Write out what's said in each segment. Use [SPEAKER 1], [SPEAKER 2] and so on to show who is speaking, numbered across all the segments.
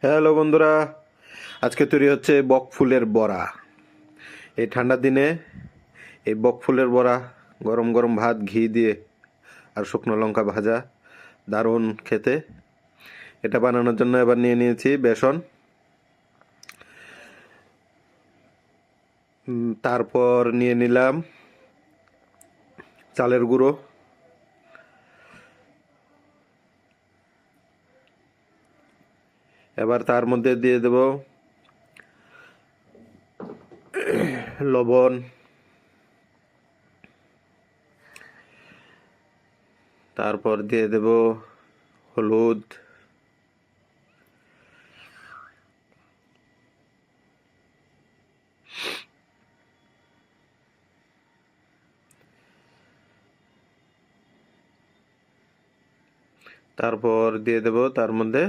[SPEAKER 1] Hello বন্ধুরা, আজকে তৈরি হচ্ছে বক ফুলের বড়া। এই ঠান্ডার দিনে এই বক ফুলের বড়া গরম গরম ভাত, ঘি দিয়ে আর শুকনো লঙ্কা ভাজা, দারুণ খেতে। এটা বানানোর জন্য এবার নিয়ে নিয়েছি বেসন, তারপর নিয়ে নিলাম চালের গুঁড়ো, এবার তার মধ্যে দিয়ে দেব লবণ, তারপর দিয়ে দেব হলুদ, তারপর দিয়ে দেব তার মধ্যে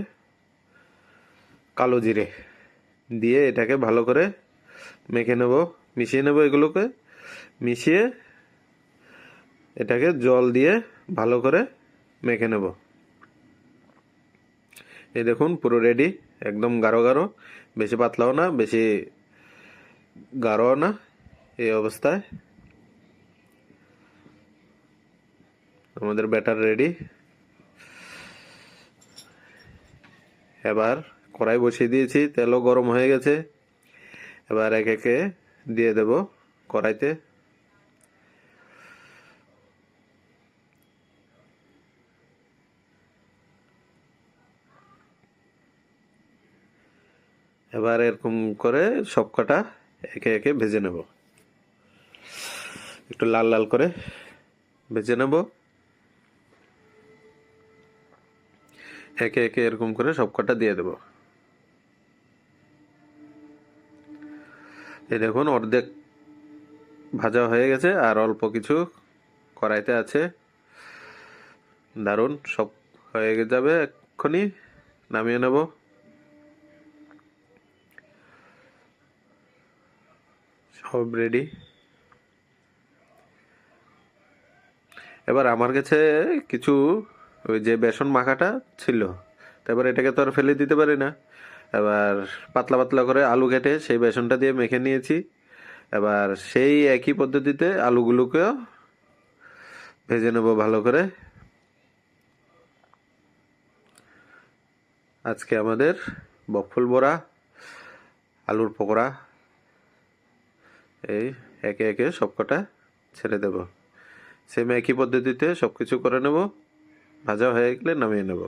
[SPEAKER 1] কালো জিরে, দিয়ে এটাকে ভালো করে মেখে নেব, মিশিয়ে নেব। এগুলোকে মিশিয়ে এটাকে জল দিয়ে ভালো করে মেখে নেব। এই দেখুন পুরো রেডি, একদম গাঢ় গাঢ়, বেশি পাতলাও না বেশি গাঢ়ও না। এই অবস্থায় আমাদের ব্যাটার রেডি। এবার কড়াই বসিয়ে দিয়েছি, তেলও গরম হয়ে গেছে। এবার এক একে দিয়ে দেব কড়াইতে। এবার এরকম করে সবকটা একে একে ভেজে নেব, একটু লাল লাল করে ভেজে নেব। একে একে এরকম করে সবকটা দিয়ে দেব। এই দেখুন অর্ধেক ভাজা হয়ে গেছে, আর অল্প কিছু কড়াইতে আছে। দারুণ, সব হয়ে যাবে এক্ষুনি, নামিয়ে নেব। সব রেডি। এবার আমার কাছে কিছু ওই যে বেসন মাখাটা ছিল, তারপর এটাকে তো আর ফেলে দিতে পারি না। এবার পাতলা পাতলা করে আলু কেটে সেই বেসনটা দিয়ে মেখে নিয়েছি। এবার সেই একই পদ্ধতিতে আলুগুলোকেও ভেজে নেব ভালো করে। আজকে আমাদের বকফুল বড়া, আলুর পকোড়া, এই একে একে সবকটা ছেড়ে দেব। সেম একই পদ্ধতিতে সব কিছু করে নেব, ভাজা হয়ে গেলে নামিয়ে নেব।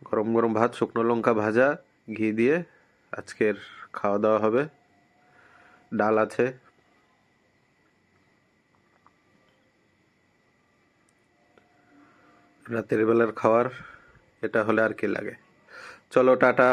[SPEAKER 1] গরম গরম ভাত, শুকনো লঙ্কা ভাজা, ঘি দিয়ে আজকের খাওয়া দাওয়া হবে। ডাল আছে। রাতের বেলার খাওয়ার এটা হলে আর কি লাগে। চলো টাটা।